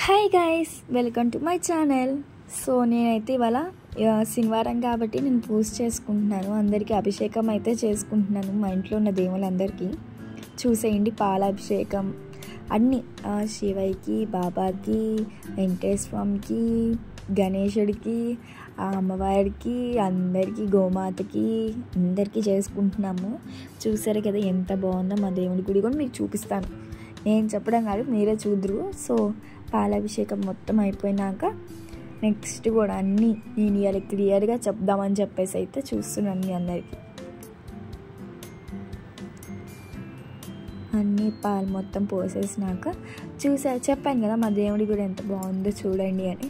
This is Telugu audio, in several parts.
Hi guys, welcome to my channel. So నేనైతే ఇవాళ శనివారం కాబట్టి నేను పూజ చేసుకుంటున్నాను. అందరికీ అభిషేకం అయితే చేసుకుంటున్నాను. మా ఇంట్లో ఉన్న దేవుళ్ళందరికీ చూసేయండి. పాలాభిషేకం అన్నీ శివయ్యకి, బాబాకి, వెంకటేశ్వర స్వామికి, గణేశుడికి, అమ్మవారికి, అందరికీ, గోమాతకి అందరికీ చేసుకుంటున్నాము. చూసారు కదా ఎంత బాగుందో. మా దేవుడి గుడి కూడా మీకు చూపిస్తాను. నేను చెప్పడం కాదు, మీరే చూద్దరు. సో పాలాభిషేకం మొత్తం అయిపోయినాక నెక్స్ట్ కూడా అన్నీ నేను ఇవాళ క్లియర్గా చెప్దామని చెప్పేసి అయితే చూస్తున్నాను. మీ అందరికీ అన్నీ పాలు మొత్తం పోసేసినాక చెప్పాను కదా మా దేవుడి కూడా ఎంత బాగుందో చూడండి అని.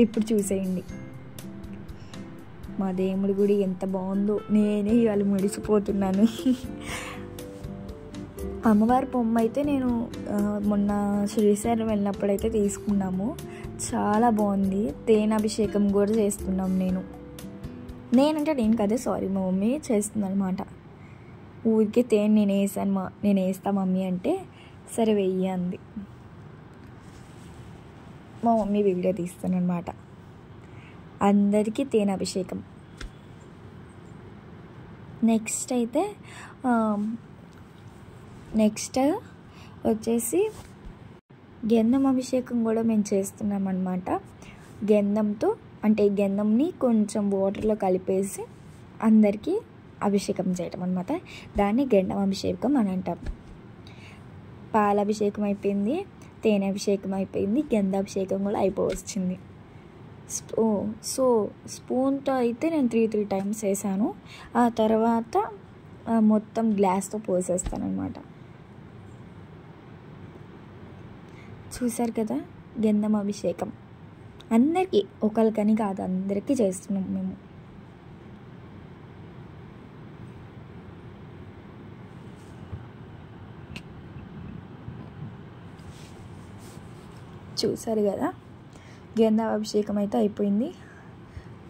ఇప్పుడు చూసేయండి మా దేవుడి గుడి ఎంత బాగుందో. నేనే ఇవాళ ముడిసిపోతున్నాను. అమ్మవారి బొమ్మ అయితే నేను మొన్న శ్రీశైలం వెళ్ళినప్పుడైతే తీసుకున్నాము. చాలా బాగుంది. తేనె అభిషేకం కూడా చేస్తున్నాం. నేనంటే నేను కదే, సారీ, మా మమ్మీ చేస్తుంది అనమాట. ఊరికే తేనె నేను వేస్తా మమ్మీ అంటే సరే వెయ్యి అంది. మా మమ్మీ వీడియో తీస్తాను అనమాట. అందరికీ తేనె అభిషేకం. నెక్స్ట్ వచ్చేసి గంధం అభిషేకం కూడా మేము చేస్తున్నాం అన్నమాట. గంధంతో అంటే గంధంని కొంచెం వాటర్లో కలిపేసి అందరికీ అభిషేకం చేయటం అనమాట. దాన్ని గంధం అభిషేకం అని అంటాం. పాలాభిషేకం అయిపోయింది, తేనె అభిషేకం అయిపోయింది, గంధాభిషేకం కూడా అయిపోవచ్చింది. సో స్పూన్తో అయితే నేను 3 టైమ్స్ వేసాను. ఆ తర్వాత మొత్తం గ్లాస్తో పోసేస్తాను అనమాట. చూసారు కదా గంధం అభిషేకం. అందరికీ, ఒకరికని కాదు, అందరికీ చేస్తున్నాం మేము. చూసారు కదా గంధం అభిషేకం అయితే అయిపోయింది.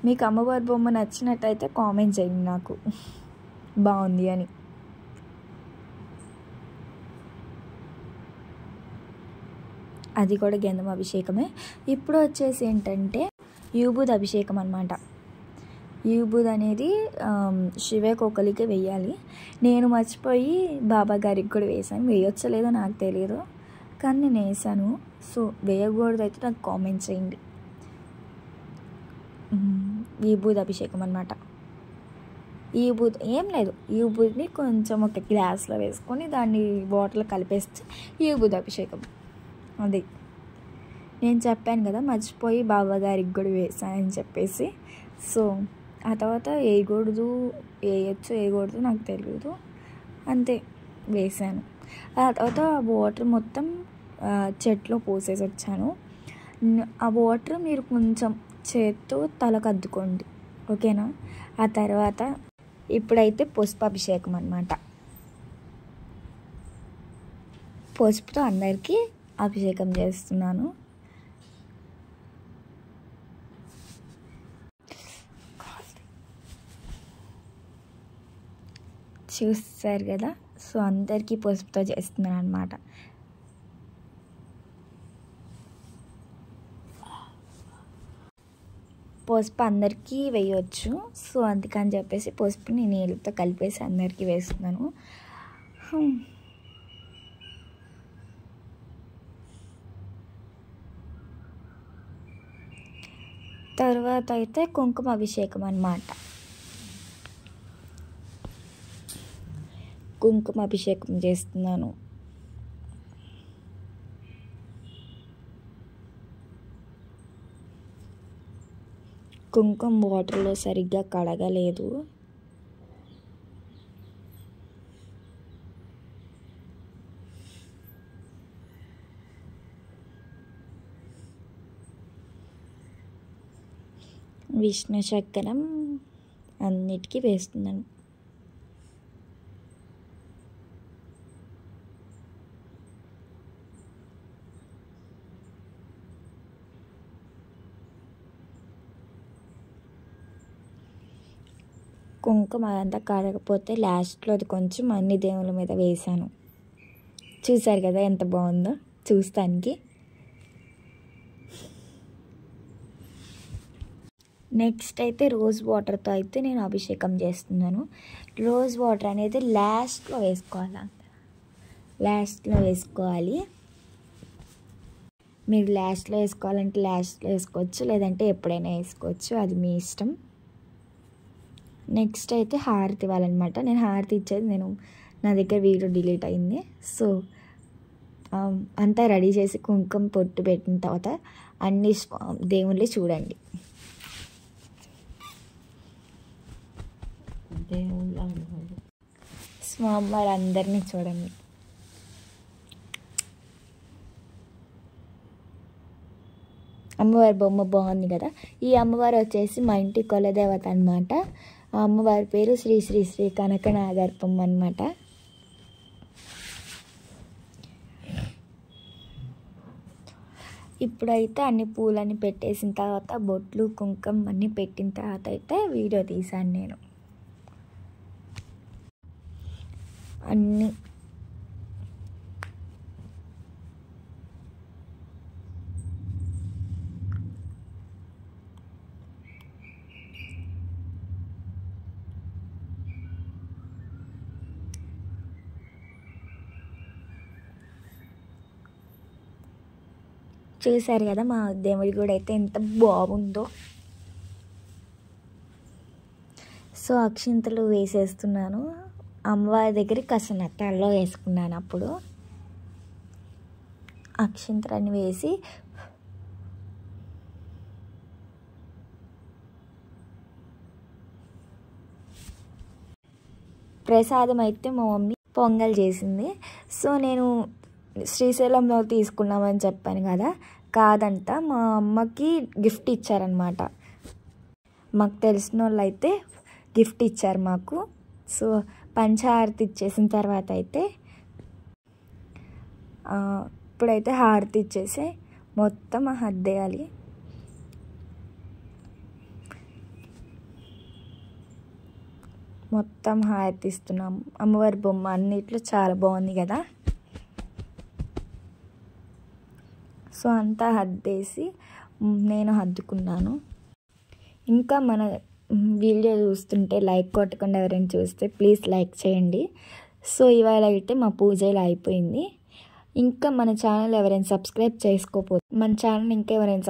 మీకు అమ్మవారి బొమ్మ నచ్చినట్టయితే కామెంట్ చేయండి నాకు బాగుంది అని. అది కూడా గంధం అభిషేకమే. ఇప్పుడు వచ్చేసి ఏంటంటే యూబూద్ అభిషేకం అనమాట. యూబూద్ అనేది శివయ్యకి ఒకరికి వేయాలి. నేను మర్చిపోయి బాబా గారికి కూడా వేసాను. వేయొచ్చో లేదో నాకు తెలియదు, కానీ నేను వేసాను. సో వేయకూడదు అయితే నాకు కామెంట్ చేయండి. యూబూద్ అభిషేకం అనమాట. యూబూద్ ఏం లేదు, యూబూద్ని కొంచెం ఒక గ్లాస్లో వేసుకొని దాన్ని వాటర్లో కలిపేస్తే యూబూద్ అభిషేకం. అది నేను చెప్పాను కదా, మర్చిపోయి బాబా గారికి కూడా వేసానని చెప్పేసి. సో ఆ తర్వాత వేయకూడదు నాకు తెలియదు, అంతే వేసాను. ఆ తర్వాత ఆ వాటర్ మొత్తం చెట్లో పోసేసి వచ్చాను. ఆ వాటర్ మీరు కొంచెం చేత్తో తలకు అద్దుకోండి, ఓకేనా. ఆ తర్వాత ఇప్పుడైతే పసుపు అభిషేకం అనమాట. పసుపుతో అందరికీ అభిషేకం చేస్తున్నాను. చూస్తారు కదా, సో అందరికీ పసుపుతో చేస్తున్నాను అనమాట. పసుపు అందరికీ వేయవచ్చు. సో అందుకని చెప్పేసి పసుపుని నీళ్ళతో కలిపేసి అందరికీ వేస్తున్నాను. తర్వాత అయితే కుంకుమ అభిషేకం అన్నమాట. కుంకుమ అభిషేకం చేస్తున్నాను. కుంకుమ వాటర్లో సరిగ్గా కడగలేదు. విష్ణు చక్రం అన్నిటికీ వేస్తున్నాను. కుంకుమ అదంతా కడగకపోతే లాస్ట్లో అది కొంచెం అన్ని దేవుళ్ళ మీద వేసాను. చూసారు కదా ఎంత బాగుందో చూస్తానికి. నెక్స్ట్ అయితే రోజ్ వాటర్తో అయితే నేను అభిషేకం చేస్తున్నాను. రోజ్ వాటర్ అనేది లాస్ట్లో వేసుకోవాలి. మీరు లాస్ట్లో వేసుకోవాలంటే లాస్ట్లో వేసుకోవచ్చు, లేదంటే ఎప్పుడైనా వేసుకోవచ్చు, అది మీ ఇష్టం. నెక్స్ట్ అయితే హారతి ఇవ్వాలన్నమాట. నేను హారతి ఇచ్చేది నా దగ్గర వీడియో డిలీట్ అయింది. సో అంతా రెడీ చేసి కుంకుమ పొట్టు పెట్టిన తర్వాత అన్ని దేవుళ్ళే చూడండి. స్వామివారు అందరినీ చూడండి. అమ్మవారి బొమ్మ బాగుంది కదా. ఈ అమ్మవారు వచ్చేసి మా ఇంటి కులదేవత అనమాట. ఆ అమ్మవారి పేరు శ్రీ శ్రీ శ్రీ కనకనాగర్పమ్మ అనమాట. ఇప్పుడైతే అన్ని పూలని పెట్టేసిన తర్వాత బొట్లు కుంకుమ అన్నీ పెట్టిన తర్వాత అయితే వీడియో తీశాను నేను. అన్నీ చూసారు కదా మా దేవుడి గుడి అయితే ఎంత బాగుందో. సో అక్షింతలు వేసేస్తున్నాను. అమ్మవారి దగ్గర కసన తలలో వేసుకున్నాను. అప్పుడు అక్షింతలన్నీ వేసి ప్రసాదం అయితే మా మమ్మీ పొంగల్ చేసింది. సో నేను శ్రీశైలంలో తీసుకున్నామని చెప్పాను కదా, కాదంట, మా అమ్మకి గిఫ్ట్ ఇచ్చారనమాట. మాకు తెలిసిన వాళ్ళు అయితే గిఫ్ట్ ఇచ్చారు మాకు. సో పంచహారతి ఇచ్చేసిన తర్వాత అయితే ఇప్పుడైతే హారతి ఇచ్చేసి మొత్తం హద్దేయాలి. మొత్తం హారతి ఇస్తున్నాం. అమ్మవారి బొమ్మ అన్నిట్లో చాలా బాగుంది కదా. సో అంతా హద్దేసి నేను హద్దుకున్నాను. ఇంకా మన వీడియో చూస్తుంటే లైక్ కొట్టకుండా ఎవరైనా చూస్తే ప్లీజ్ లైక్ చేయండి. సో ఇవాళ అయితే మా పూజ ఇలా అయిపోయింది. ఇంకా మన ఛానల్ ఎవరైనా సబ్స్క్రైబ్ చేసుకోకపోతే, మన ఛానల్ ఇంకా ఎవరైనా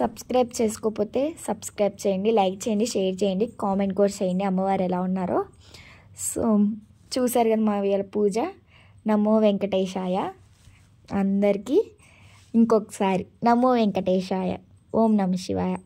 సబ్స్క్రైబ్ చేసుకోకపోతే సబ్స్క్రైబ్ చేయండి, లైక్ చేయండి, షేర్ చేయండి, కామెంట్ కూడా చేయండి అమ్మవారు ఎలా ఉన్నారో. సో చూసారు కదా మా ఇవాళ పూజ. నమో వెంకటేశాయ. అందరికీ ఇంకొకసారి నమో వెంకటేశాయ. ఓం నమః శివాయ.